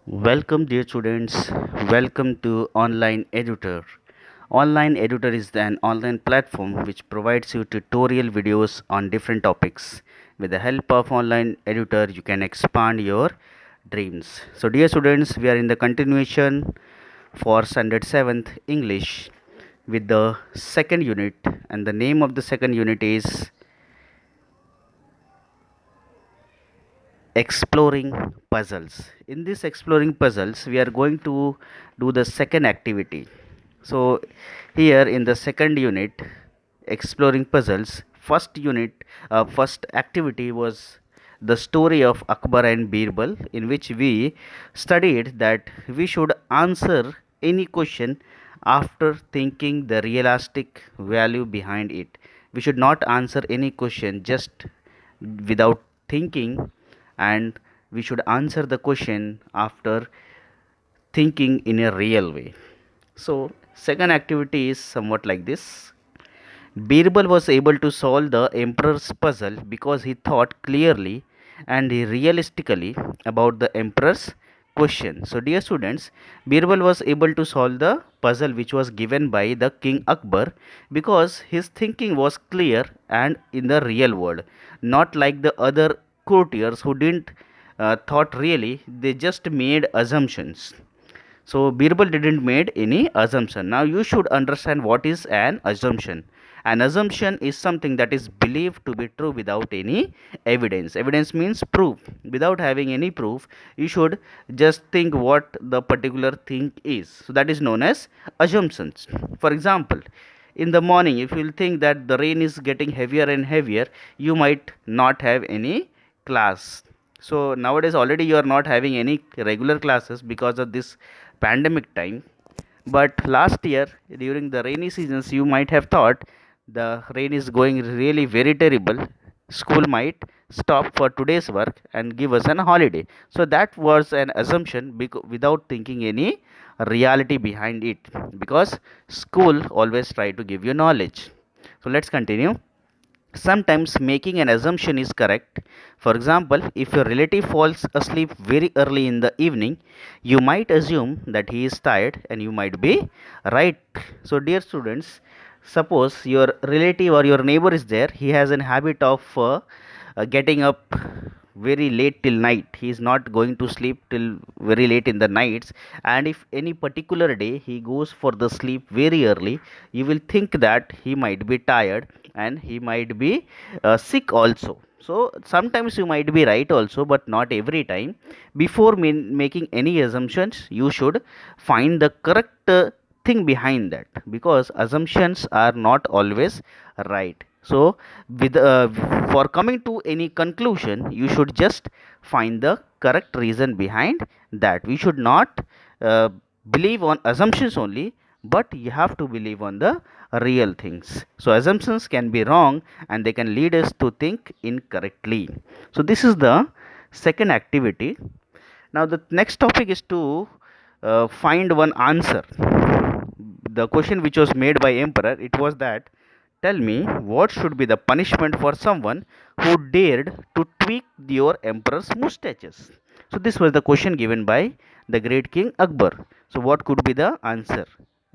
Welcome, dear students. Welcome to Online Editor. Online Editor is an online platform which provides you tutorial videos on different topics. With the help of Online Editor, you can expand your dreams. So, dear students, we are in the continuation for Standard 7th English with the second unit, and the name of the second unit is Exploring Puzzles. In this Exploring Puzzles, we are going to do the second activity. So here in the second unit, Exploring Puzzles, first activity was the story of Akbar and Birbal, in which we studied that we should answer any question after thinking the realistic value behind it. We should not answer any question just without thinking, and we should answer the question after thinking in a real way. So, second activity is somewhat like this. Birbal was able to solve the emperor's puzzle because he thought clearly and realistically about the emperor's question. So, dear students, Birbal was able to solve the puzzle which was given by the King Akbar because his thinking was clear and in the real world, not like the other courtiers who didn't thought really, they just made assumptions. So Birbal didn't made any assumption. Now you should understand what is an assumption. An assumption is something that is believed to be true without any evidence. Evidence means proof. Without having any proof, you should just think what the particular thing is. So that is known as assumptions. For example, in the morning, if you will think that the rain is getting heavier and heavier, you might not have any class. So nowadays already you are not having any regular classes because of this pandemic time. But last year during the rainy seasons, you might have thought the rain is going really very terrible. School might stop for today's work and give us an holiday. So that was an assumption without thinking any reality behind it, because school always try to give you knowledge. So let's continue. Sometimes making an assumption is correct. For example, if your relative falls asleep very early in the evening, you might assume that he is tired, and you might be right. So, dear students, suppose your relative or your neighbor is there, he has an habit of getting up very late till night. He is not going to sleep till very late in the nights, and if any particular day he goes for the sleep very early, you will think that he might be tired and he might be sick also. So sometimes you might be right also, but not every time. Before making any assumptions, you should find the correct thing behind that, because assumptions are not always right. So with for coming to any conclusion, you should just find the correct reason behind that. We should not uh, believe on assumptions only, but you have to believe on the real things. So assumptions can be wrong, and they can lead us to think incorrectly. So this is the second activity. Now the next topic is to find one answer. The question which was made by emperor, it was that, tell me what should be the punishment for someone who dared to tweak your emperor's mustaches. So this was the question given by the great king Akbar. So what could be the answer?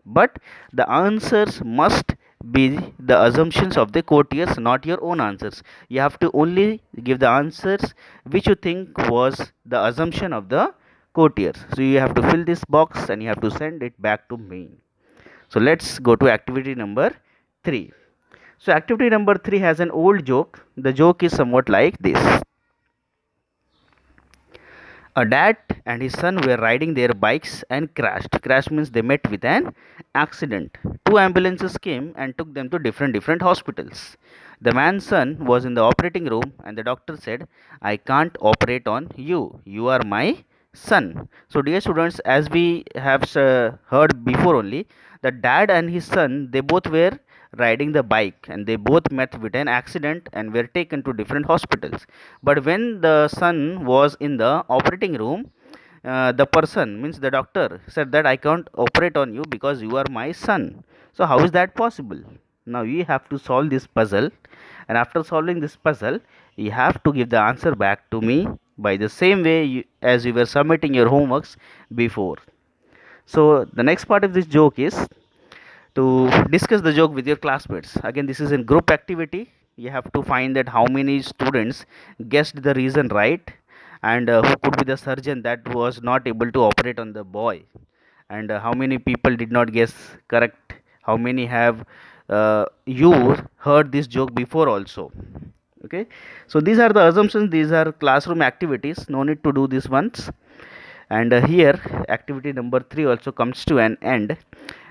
But the answers must be the assumptions of the courtiers, not your own answers. You have to only give the answers which you think was the assumption of the courtiers. So you have to fill this box and you have to send it back to me. So let's go to activity number 3. So activity number 3 has an old joke. The joke is somewhat like this. A dad and his son were riding their bikes and crashed. Crash means they met with an accident. Two ambulances came and took them to different hospitals. The man's son was in the operating room, and the doctor said, I can't operate on you. You are my son. So dear students, as we have heard before only, the dad and his son, they both were riding the bike, and they both met with an accident and were taken to different hospitals. But when the son was in the operating room, the person, means the doctor, said that I can't operate on you because you are my son. So how is that possible? Now you have to solve this puzzle, and after solving this puzzle, you have to give the answer back to me by the same way as you were submitting your homeworks before. So the next part of this joke is to discuss the joke with your classmates. Again, this is a group activity. You have to find that how many students guessed the reason right, and who could be the surgeon that was not able to operate on the boy, and how many people did not guess correct. How many have you heard this joke before also? Okay, so these are the assumptions. These are classroom activities. No need to do this once. And here activity number 3 also comes to an end,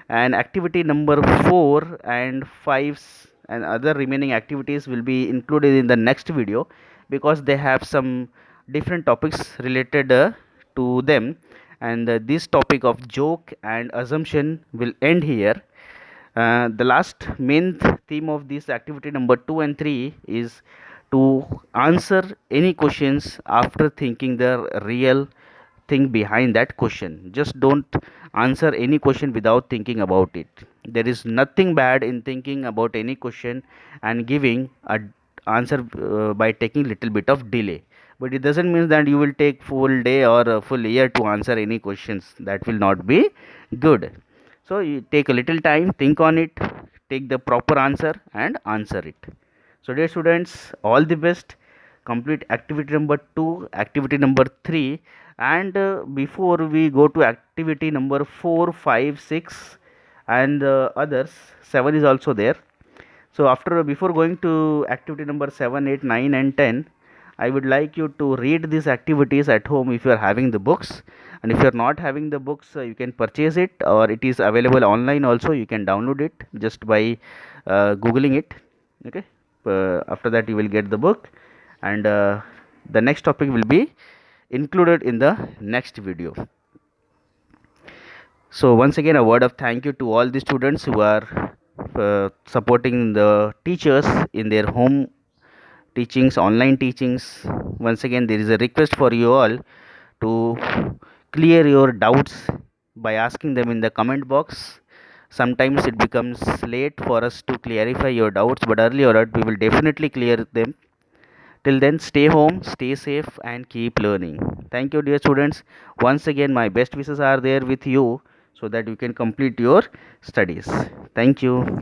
and activity number 4 and 5 and other remaining activities will be included in the next video, because they have some different topics related to them, and this topic of joke and assumption will end here. The last main theme of this activity number 2 and 3 is to answer any questions after thinking the real thing behind that question. Just don't answer any question without thinking about it. There is nothing bad in thinking about any question and giving a answer by taking little bit of delay, but it doesn't mean that you will take full day or a full year to answer any questions. That will not be good. So you take a little time, think on it, take the proper answer and answer it. So dear students, all the best. Complete activity number 2, activity number 3, and before we go to activity number 4, 5, 6 and others, 7 is also there. So after before going to activity number 7, 8, 9 and 10, I would like you to read these activities at home if you are having the books, and if you are not having the books, you can purchase it, or it is available online also. You can download it just by googling it. Okay, after that you will get the book, and the next topic will be included in the next video. So once again, a word of thank you to all the students who are supporting the teachers in their home teachings, online teachings. Once again, there is a request for you all to clear your doubts by asking them in the comment box. Sometimes it becomes late for us to clarify your doubts, but early or late we will definitely clear them. Till then, stay home, stay safe, and keep learning. Thank you, dear students. Once again, my best wishes are there with you so that you can complete your studies. Thank you.